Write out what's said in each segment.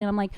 And I'm like,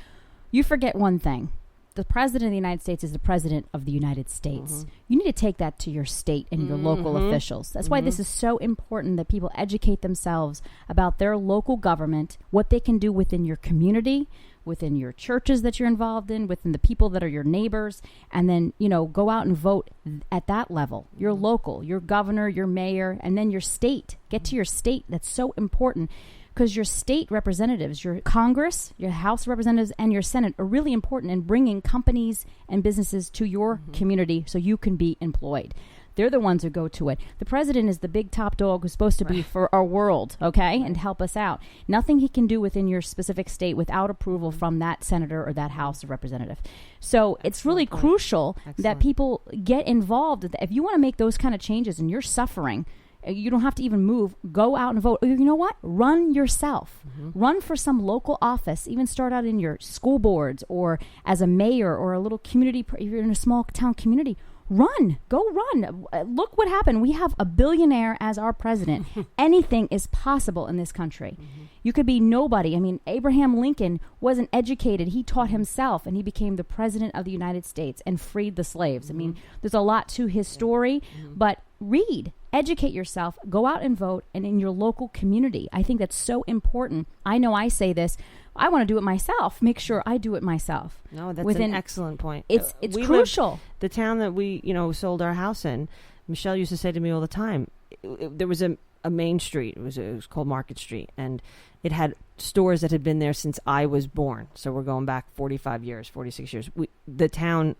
you forget one thing. The president of the United States is the president of the United States. Mm-hmm. You need to take that to your state and your local officials. That's why this is so important that people educate themselves about their local government, what they can do within your community, within your churches that you're involved in, within the people that are your neighbors, and then, go out and vote at that level. Your local, your governor, your mayor, and then your state. Get to your state. That's so important. Because your state representatives, your Congress, your House of Representatives, and your Senate are really important in bringing companies and businesses to your community so you can be employed. They're the ones who go to it. The president is the big top dog who's supposed to be for our world, okay, and help us out. Nothing he can do within your specific state without approval from that senator or that House of Representative. So it's really crucial that people get involved. If you want to make those kind of changes and you're suffering, you don't have to even move. Go out and vote. Or, you know what? Run yourself. Run for some local office. Even start out in your school boards or as a mayor or a little community. If you're in a small town community, run. Go run. Look what happened. We have a billionaire as our president. Anything is possible in this country. You could be nobody. I mean, Abraham Lincoln wasn't educated. He taught himself, and he became the president of the United States and freed the slaves. I mean, there's a lot to his story, but read. Educate yourself, go out and vote, and in your local community. I think that's so important. I know I say this. I want to do it myself. Make sure I do it myself. No, that's an excellent point. It's crucial. The town that we, sold our house in, Michele used to say to me all the time, there was a main street. It was called Market Street, and it had stores that had been there since I was born. So we're going back 45 years, 46 years. The town,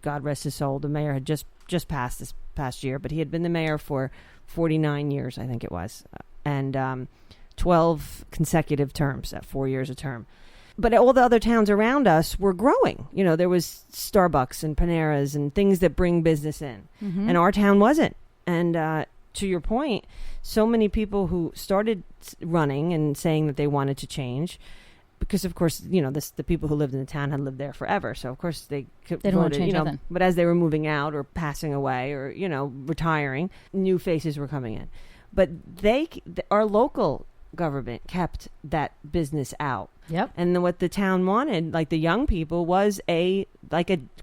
God rest his soul, the mayor had just passed this past year, but he had been the mayor for 49 years, I think it was, and 12 consecutive terms at 4 years a term. But all the other towns around us were growing. There was Starbucks and Paneras and things that bring business in, and our town wasn't. And to your point, so many people who started running and saying that they wanted to change, because of course, the people who lived in the town had lived there forever. So of course they don't want to change nothing. But as they were moving out or passing away or, retiring, new faces were coming in. But our local government kept that business out. Yep. And then what the town wanted, like the young people, was a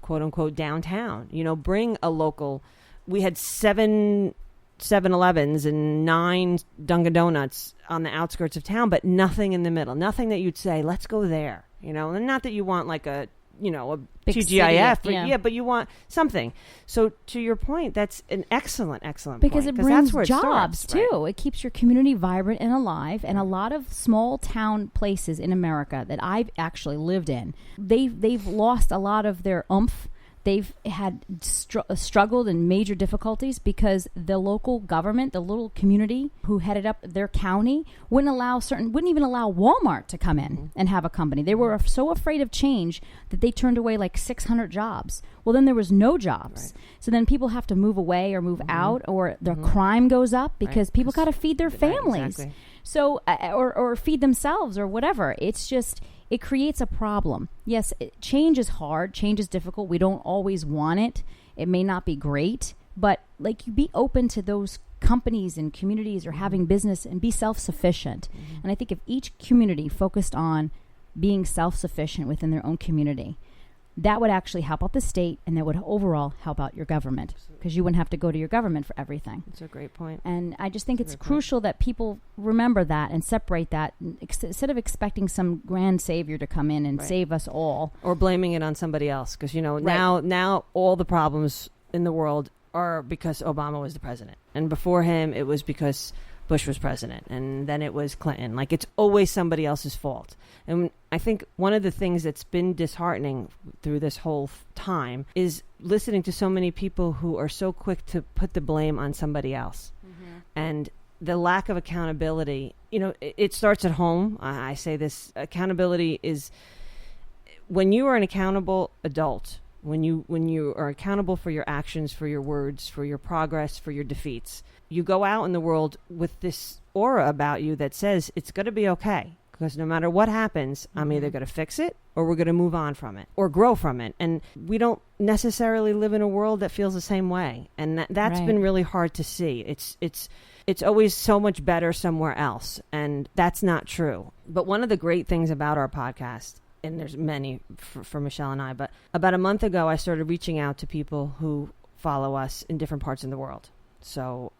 quote unquote downtown, bring a local. We had 7-Elevens and 9 Dunkin' Donuts on the outskirts of town, but nothing in the middle. Nothing that you'd say, let's go there. And not that you want like a big TGIF, city, but you want something. So to your point, that's an excellent because point. It brings that's where jobs it starts, too. Right? It keeps your community vibrant and alive. And a lot of small town places in America that I've actually lived in, they've lost a lot of their oomph. They've had struggled in major difficulties because the local government, the little community who headed up their county, wouldn't even allow Walmart to come in and have a company. They were so afraid of change that they turned away like 600 jobs. Well, then there was no jobs. Right. So then people have to move away or move out, or their crime goes up because people got to feed their families. Exactly. So, or feed themselves or whatever. It's just... It creates a problem. Yes, change is hard. Change is difficult. We don't always want it. It may not be great, but you be open to those companies and communities or having business and be self-sufficient. And I think if each community focused on being self-sufficient within their own community, that would actually help out the state, and that would overall help out your government, because you wouldn't have to go to your government for everything. That's a great point. And I just think it's crucial that people remember that and separate that, instead of expecting some grand savior to come in and save us all. Or blaming it on somebody else, because, now all the problems in the world are because Obama was the president. And before him, it was because Bush was president. And then it was Clinton. It's always somebody else's fault. And I think one of the things that's been disheartening through this whole time is listening to so many people who are so quick to put the blame on somebody else. And the lack of accountability, it starts at home. I say this, accountability is when you are an accountable adult, when you are accountable for your actions, for your words, for your progress, for your defeats, you go out in the world with this aura about you that says it's going to be okay. Because no matter what happens, I'm either going to fix it or we're going to move on from it or grow from it. And we don't necessarily live in a world that feels the same way. And that's been really hard to see. It's always so much better somewhere else. And that's not true. But one of the great things about our podcast and there's many for Michele and I, but about a month ago, I started reaching out to people who follow us in different parts of the world. So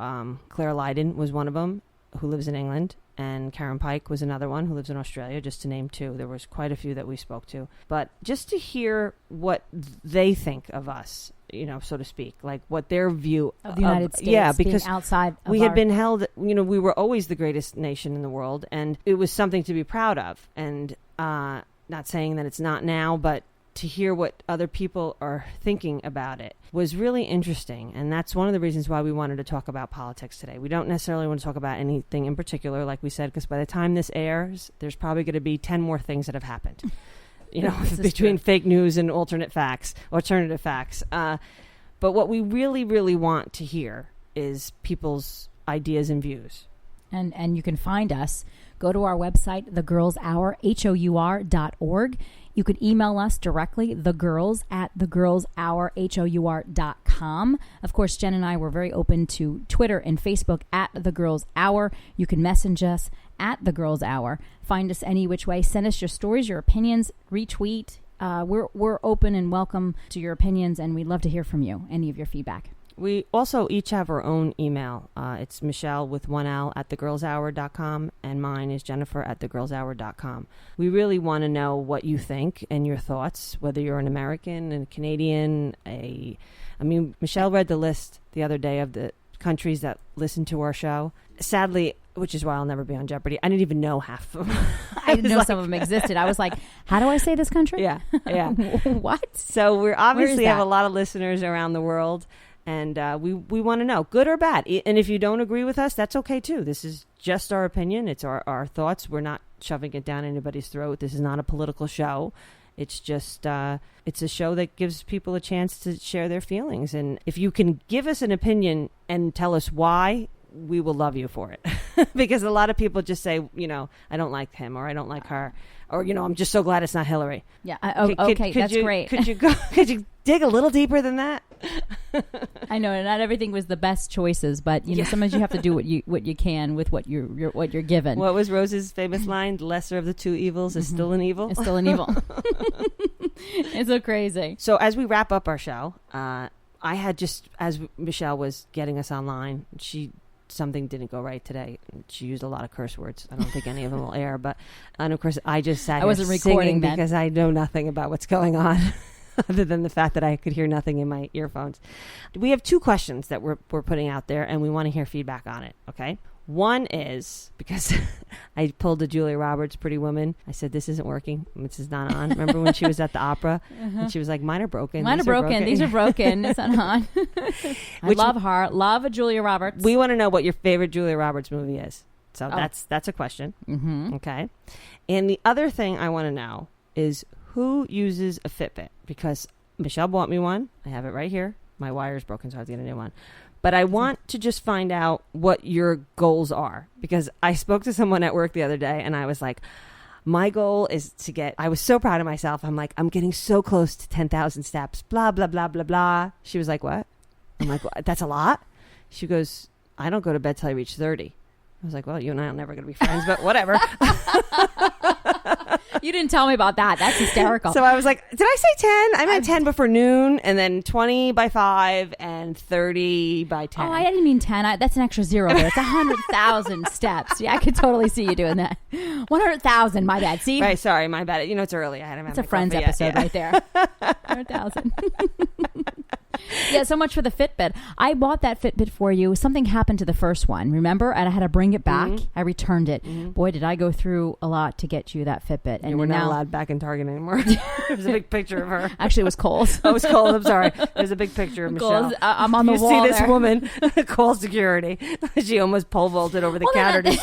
Claire Lydon was one of them, who lives in England, and Karen Pike was another one who lives in Australia, just to name two. There was quite a few that we spoke to. But just to hear what they think of us, so to speak, like what their view of the United States, yeah, because being outside of we had been held, we were always the greatest nation in the world, and it was something to be proud of. And not saying that it's not now, but to hear what other people are thinking about it was really interesting. And that's one of the reasons why we wanted to talk about politics today. We don't necessarily want to talk about anything in particular, like we said, because by the time this airs, there's probably going to be 10 more things that have happened, between fake news and alternative facts. But what we really, really want to hear is people's ideas and views. And you can find us. Go to our website, thegirlshour.org. You could email us directly, thegirls@thegirlshour.com. Of course, Jen and I were very open to Twitter and Facebook at The Girls Hour. You can message us at The Girls Hour. Find us any which way. Send us your stories, your opinions, retweet. We're open and welcome to your opinions, and we'd love to hear from you, any of your feedback. We also each have our own email. It's Michele with 1L at thegirlshour.com, and mine is Jennifer at thegirlshour.com. We really want to know what you think and your thoughts, whether you're an American, a Canadian, Michele read the list the other day of the countries that listen to our show. Sadly, which is why I'll never be on Jeopardy, I didn't even know half of them. I didn't know some of them existed. I was like, how do I say this country? Yeah. What? So we obviously have a lot of listeners around the world. And we want to know, good or bad. And if you don't agree with us, that's okay, too. This is just our opinion. It's our thoughts. We're not shoving it down anybody's throat. This is not a political show. It's just it's a show that gives people a chance to share their feelings. And if you can give us an opinion and tell us why, we will love you for it. Because a lot of people just say, I don't like him or I don't like her. Or, I'm just so glad it's not Hillary. Yeah. Okay, that's great. Could you dig a little deeper than that? I know, not everything was the best choices, but sometimes you have to do what you can with what you're given. What was Rose's famous line? The lesser of the two evils is still an evil. It's still an evil. It's so crazy. So as we wrap up our show, I had as Michele was getting us online, something didn't go right today. She used a lot of curse words. I don't think any of them will air, and of course I just sat here singing because I know nothing about what's going on. Other than the fact that I could hear nothing in my earphones. We have two questions that we're putting out there, and we want to hear feedback on it, okay? One is, because I pulled a Julia Roberts Pretty Woman. I said, this isn't working. This is not on. Remember when she was at the opera? And she was like, mine are broken. These are broken. It's not on. I love her. Love a Julia Roberts. We want to know what your favorite Julia Roberts movie is. So that's a question. Mm-hmm. Okay. And the other thing I want to know is, who uses a Fitbit? Because Michele bought me one. I have it right here. My wire's broken, so I have to get a new one. But I want to just find out what your goals are. Because I spoke to someone at work the other day, and I was like, my goal is I was so proud of myself. I'm like, I'm getting so close to 10,000 steps, blah, blah, blah, blah, blah. She was like, what? I'm like, that's a lot? She goes, I don't go to bed till I reach 30. I was like, well, you and I are never going to be friends, but whatever. You didn't tell me about that. That's hysterical. So I was like, did I say 10? I meant 10 before noon, and then 20 by 5 and 30 by 10. Oh, I didn't mean 10. That's an extra zero there. It's 100,000 steps. Yeah, I could totally see you doing that. 100,000, my bad. See? Right, sorry, my bad. It's early. I hadn't had It's a Friends episode right there. 100,000. Yeah, so much for the Fitbit. I bought that Fitbit for you. Something happened to the first one, remember? And I had to bring it back. Mm-hmm. I returned it. Mm-hmm. Boy, did I go through a lot to get you that Fitbit. And we're not allowed back in Target anymore. There's a big picture of her. Actually, it was Kohl's. Oh, it was Kohl's. I'm sorry. There's a big picture of Michele. I'm on the wall You see this woman call security. She almost pole vaulted over the counter to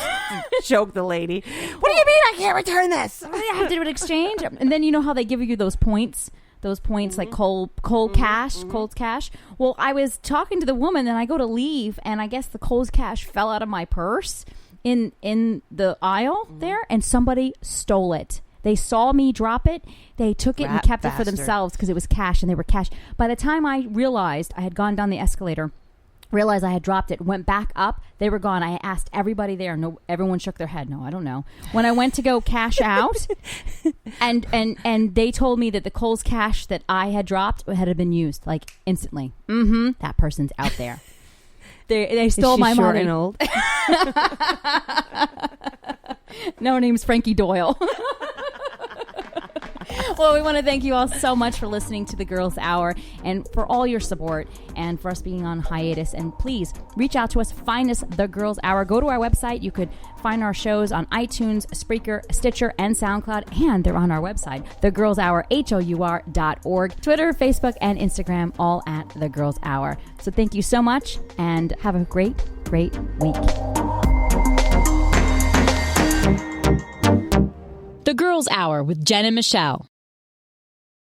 choke the lady. What do you mean I can't return this? I have to do an exchange? And then you know how they give you those points? Those points, mm-hmm. like Kohl's cash. Well, I was talking to the woman, and I go to leave, and I guess the Kohl's cash fell out of my purse in the aisle mm-hmm. there, and somebody stole it. They saw me drop it. They took it and kept it for themselves because it was cash, and they were cash. By the time I realized I had gone down the escalator realized I had dropped it, went back up. They were gone. I asked everybody there. No, everyone shook their head. No, I don't know. When I went to go cash out, and they told me that the Kohl's cash that I had dropped had been used like instantly. That person's out there. They stole my short money. And old? No, her name's Frankie Doyle. Well, we want to thank you all so much for listening to the Girls Hour and for all your support and for us being on hiatus. And please reach out to us. Find us, The Girls Hour. Go to our website. You could find our shows on iTunes, Spreaker, Stitcher, and SoundCloud. And they're on our website, thegirlshour.org. Twitter, Facebook, and Instagram, all at The Girls Hour. So thank you so much and have a great, great week. The Girls Hour with Jen and Michele.